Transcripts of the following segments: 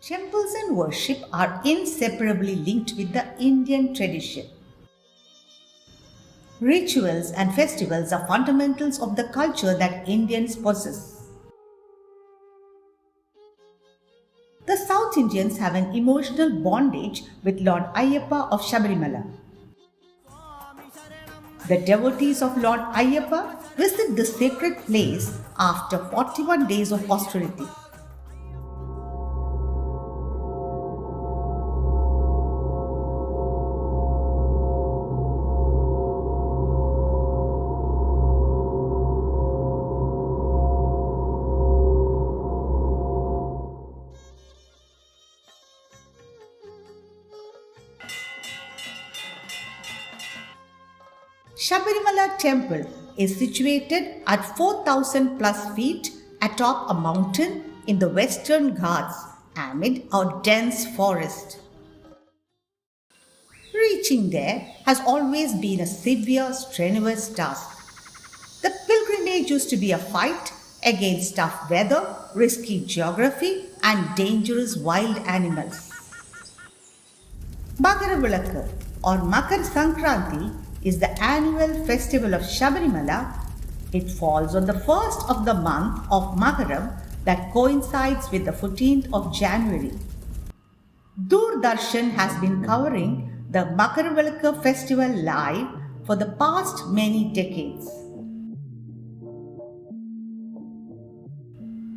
Temples and worship are inseparably linked with the Indian tradition. Rituals and festivals are fundamentals of the culture that Indians possess. The South Indians have an emotional bondage with Lord Ayyappa of Sabarimala. The devotees of Lord Ayyappa visit this sacred place after 41 days of austerity. Sabarimala temple is situated at 4,000 plus feet atop a mountain in the western Ghats amid a dense forest. Reaching there has always been a severe, strenuous task. The pilgrimage used to be a fight against tough weather, risky geography, and dangerous wild animals. Magaravilakku or Makar Sankranti is the annual festival of Sabarimala. It falls on the first of the month of Magaram that coincides with the 14th of January. Doordarshan has been covering the Makaravilakku festival live for the past many decades.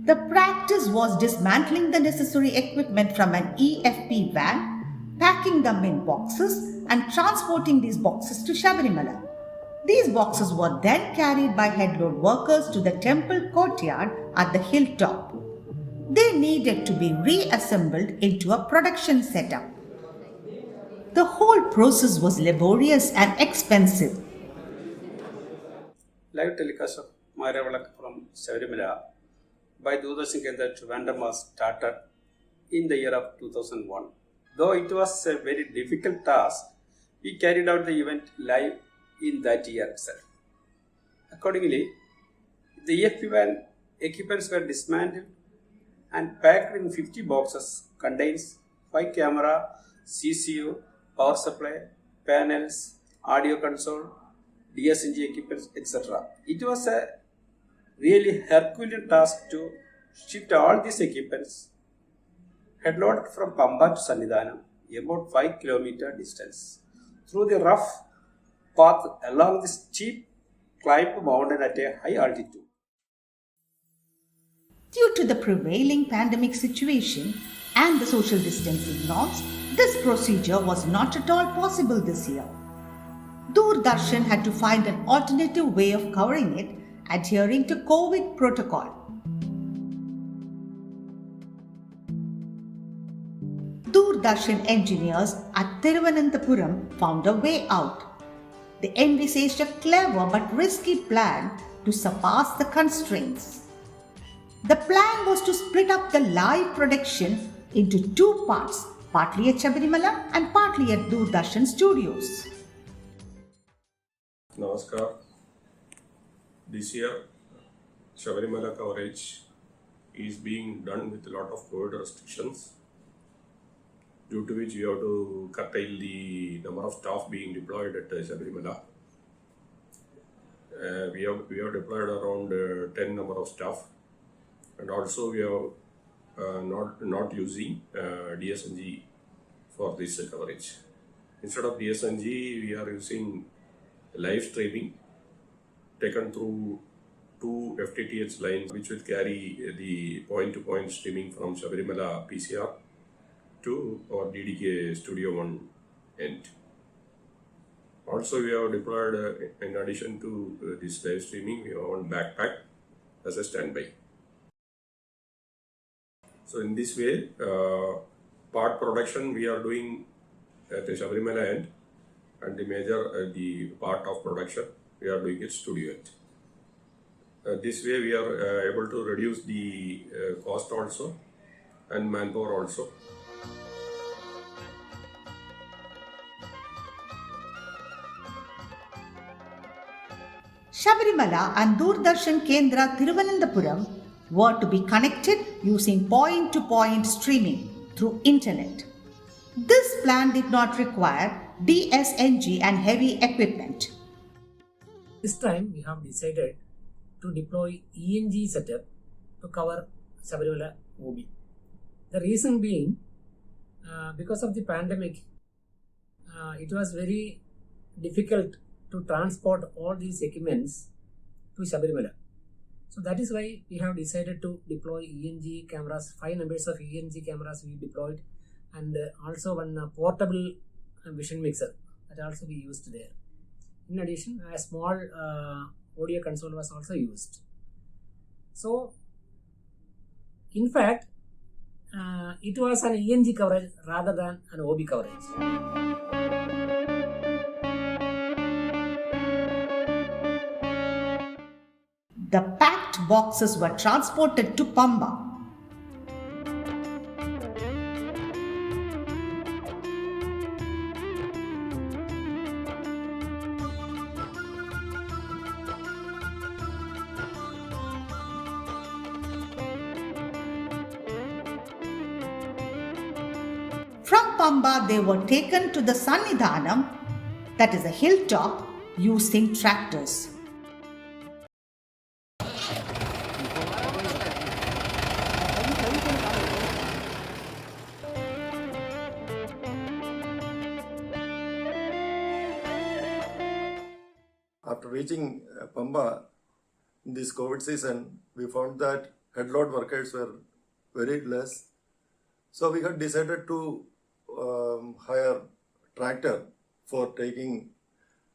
The practice was dismantling the necessary equipment from an EFP van, packing them in boxes and transporting these boxes to Sabarimala. These boxes were then carried by headload workers to the temple courtyard at the hilltop. They needed to be reassembled into a production setup. The whole process was laborious and expensive. Live telecast of Magaravilakku from Sabarimala by Doordarshan Kendra Trivandrum was started in the year of 2001. Though it was a very difficult task, we carried out the event live in that year itself. Accordingly, the EFP van equipments were dismantled and packed in 50 boxes, contains 5 camera, CCU, power supply, panels, audio console, DSNG equipments, etc. It was a really Herculean task to shift all these equipments headloaded from Pamba to Sannidhanam, about 5 km distance, through the rough path along the steep climb mountain at a high altitude. Due to the prevailing pandemic situation and the social distancing norms, this procedure was not at all possible this year. Doordarshan had to find an alternative way of covering it, adhering to COVID protocol. Doordarshan engineers at Thiruvananthapuram found a way out. They envisaged a clever but risky plan to surpass the constraints. The plan was to split up the live production into 2 parts, partly at Sabarimala and partly at Doordarshan studios. Namaskar. This year, Sabarimala coverage is being done with a lot of COVID restrictions, due to which we have to curtail the number of staff being deployed at Sabarimala. We have deployed around 10 number of staff, and also we have not using DSNG for this coverage. Instead of DSNG, we are using live streaming taken through 2 FTTH lines, which will carry the point-to-point streaming from Sabarimala PCR to our DDK Studio 1 end. Also, we have deployed, in addition to this live streaming, we have one backpack as a standby. So in this way, part production we are doing at the Sabarimala end, and the major the part of production we are doing at studio end. This way we are able to reduce the cost also and manpower also. Sabarimala and Doordarshan Kendra Thiruvananthapuram were to be connected using point-to-point streaming through internet. This plan did not require DSNG and heavy equipment. This time we have decided to deploy ENG setup to cover Sabarimala OB. The reason being, because of the pandemic, it was very difficult to transport all these equipments to Sabarimala. So that is why we have decided to deploy ENG cameras, 5 numbers of ENG cameras we deployed, and also one portable vision mixer that also we used there. In addition, a small audio console was also used. So, in fact, it was an ENG coverage rather than an OB coverage. The packed boxes were transported to Pamba. From Pamba, they were taken to the Sannidhanam, that is a hilltop, using tractors. After reaching Pamba in this COVID season, we found that headload workers were very less. So we had decided to hire tractor for taking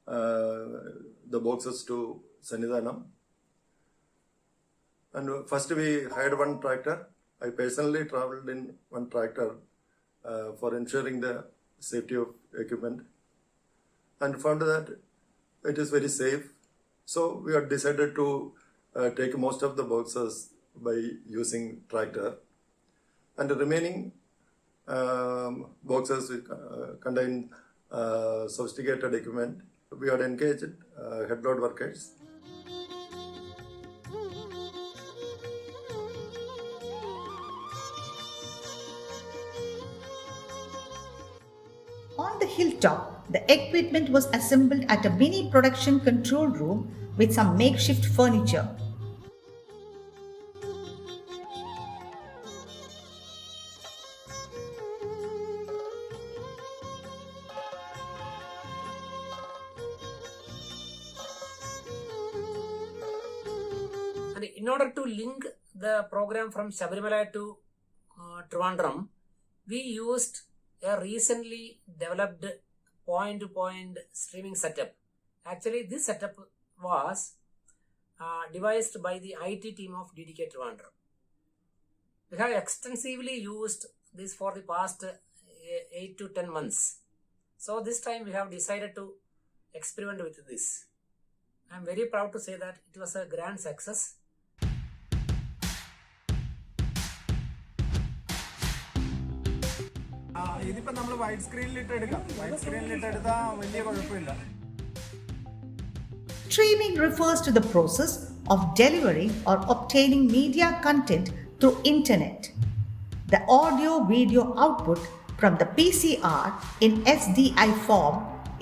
the boxes to Sannidhanam. And first we hired one tractor. I personally traveled in one tractor for ensuring the safety of equipment, and found that it is very safe. So we had decided to take most of the boxes by using tractor, and the remaining boxes contain sophisticated equipment. We had engaged headload workers. On the hilltop, the equipment was assembled at a mini production control room with some makeshift furniture. And in order to link the program from Sabarimala to Trivandrum, we used a recently developed point-to-point streaming setup. Actually, this setup was devised by the IT team of DDK Trivandrum. We have extensively used this for the past 8 to 10 months. So this time we have decided to experiment with this. I am very proud to say that it was a grand success. ഇതിപ്പോ നമ്മൾ wide സ്ക്രീനിലിട്ട് എടുക്കാം. Wide സ്ക്രീനിലിട്ട് എടുത്താൽ വലിയ കുഴപ്പമില്ല. Streaming refers to the process of delivering or obtaining media content through internet. The audio-video output from the PCR in SDI form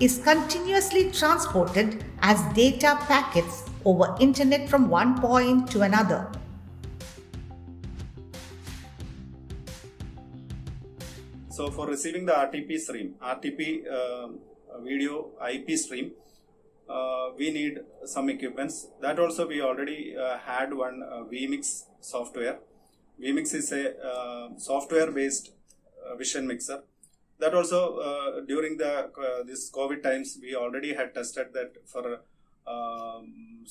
is continuously transported as data packets over internet from one point to another. So for receiving the RTP stream, RTP video IP stream, we need some equipments. That also we already had one vMix software. vMix is a software-based vision mixer. That also during the this COVID times, we already had tested that for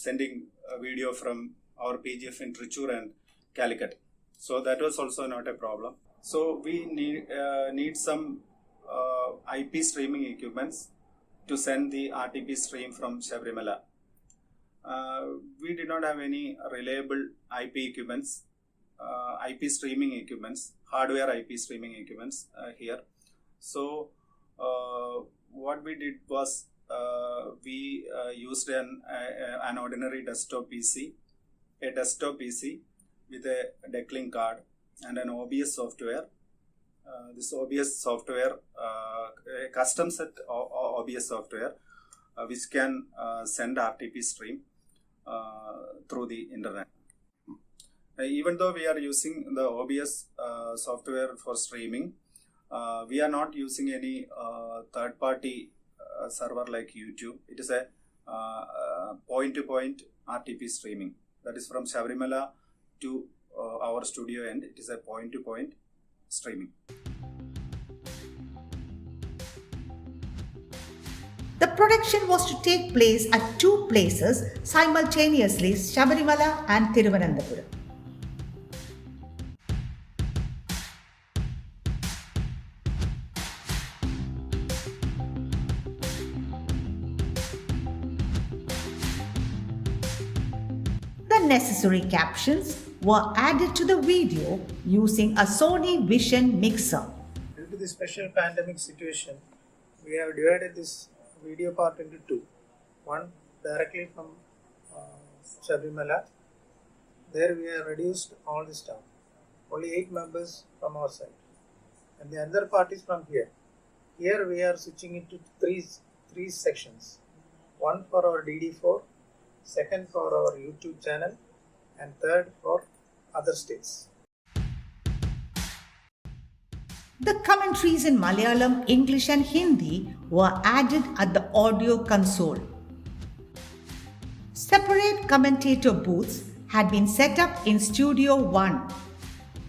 sending a video from our PGF in Trichur and Calicut. So that was also not a problem. So we need some IP streaming equipments to send the RTP stream from Sabarimala. We did not have any reliable IP equipments, IP streaming equipments, hardware IP streaming equipments here. So what we did was we used an ordinary desktop PC, a desktop PC with a decklink card and an OBS software this OBS software, a custom set OBS software, which can send RTP stream through the internet. Even though we are using the OBS software for streaming, we are not using any third-party server like YouTube. It is a point-to-point RTP streaming. That is from Sabarimala to our studio end. It is a point-to-point streaming. The production was to take place at two places simultaneously, Sabarimala and Thiruvananthapuram. The necessary captions were added to the video using a Sony Vision mixer. Due to the special pandemic situation, we have divided this video part into two. One directly from Sabarimala. There we have reduced all the staff. Only 8 members from our side. And the other part is from here. Here we are switching into three sections. One for our DD4, second for our YouTube channel, and third for other states. The commentaries in Malayalam, English and Hindi were added at the audio console. Separate commentator booths had been set up in Studio 1.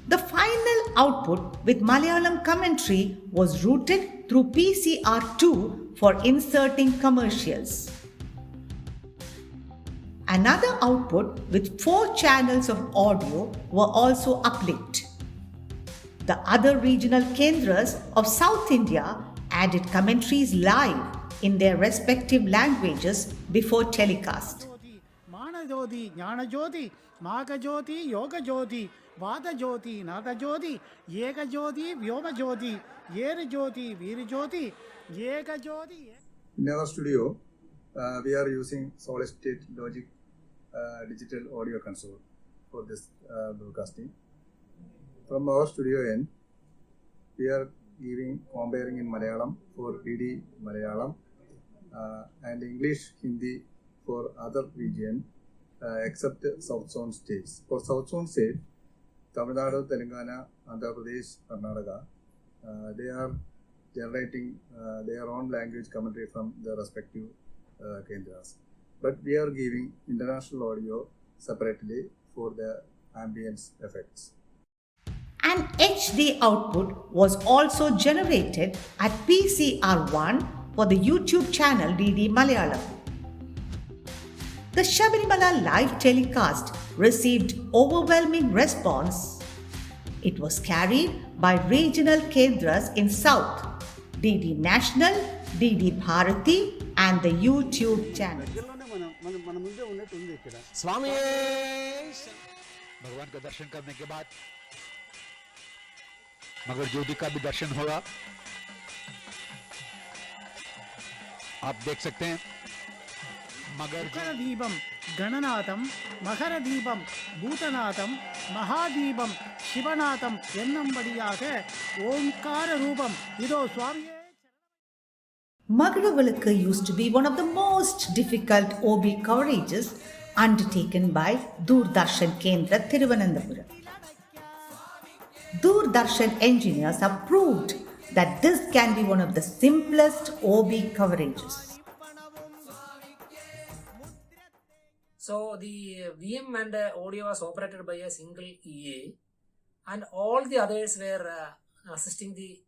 The final output with Malayalam commentary was routed through PCR2 for inserting commercials. Another output with 4 channels of audio were also uplinked. The other regional kendras of South India added commentaries live in their respective languages before telecast. Manajoti, Jnanajoti, Magajoti, Yogajoti, Vadajoti, Nadajoti, Yegajoti, Vyomajoti, Yerajoti, Virajoti, Yegajoti. In our studio, we are using solid state logic digital audio console for this broadcasting. From our studio end, we are comparing in Malayalam for DD Malayalam and English Hindi for other region except South Zone states. For South Zone state, Tamil Nadu, Telangana, Andhra Pradesh, Karnataka, they are generating their own language commentary from the respective kendras. But we are giving international audio separately for the ambience effects. An HD output was also generated at PCR1 for the YouTube channel DD Malayalam. The Sabarimala live telecast received overwhelming response. It was carried by regional kendras in South, DD National, DD Bharati and the YouTube channel. स्वामी भगवान का दर्शन करने के बाद मगर ज्योति का भी दर्शन होगा। आप देख सकते हैं मकरदीपम गणनाथम मकरदीपम भूतनाथम महादीपम शिवनाथम एन्नंबडियाग ओंकार रूपम इदो स्वामी. Magaravilakku used to be one of the most difficult OB coverages undertaken by Doordarshan Kendra Thiruvananthapuram. Doordarshan engineers have proved that this can be one of the simplest OB coverages. So the VM and audio was operated by a single EA, and all the others were assisting the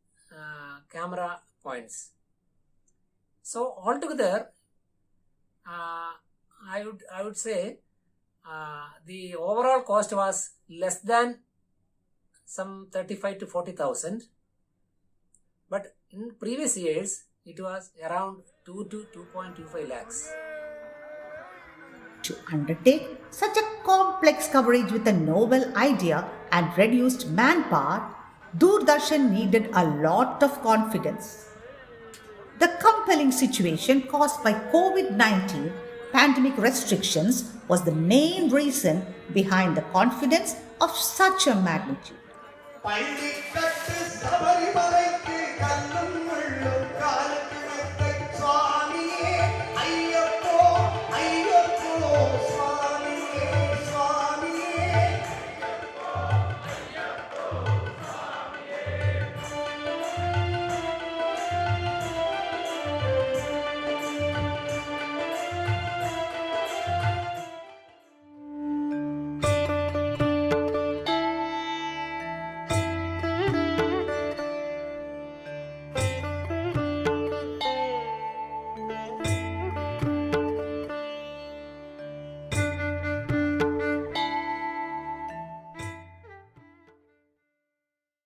camera points. So altogether, I would say the overall cost was less than some 35 to 40,000, but in previous years it was around 2 to 2.25 lakhs. To undertake such a complex coverage with a novel idea and reduced manpower, Doordarshan needed a lot of confidence. The compelling situation caused by COVID-19 pandemic restrictions was the main reason behind the confidence of such a magnitude. பள்ளிக்கட்டு Sabarimala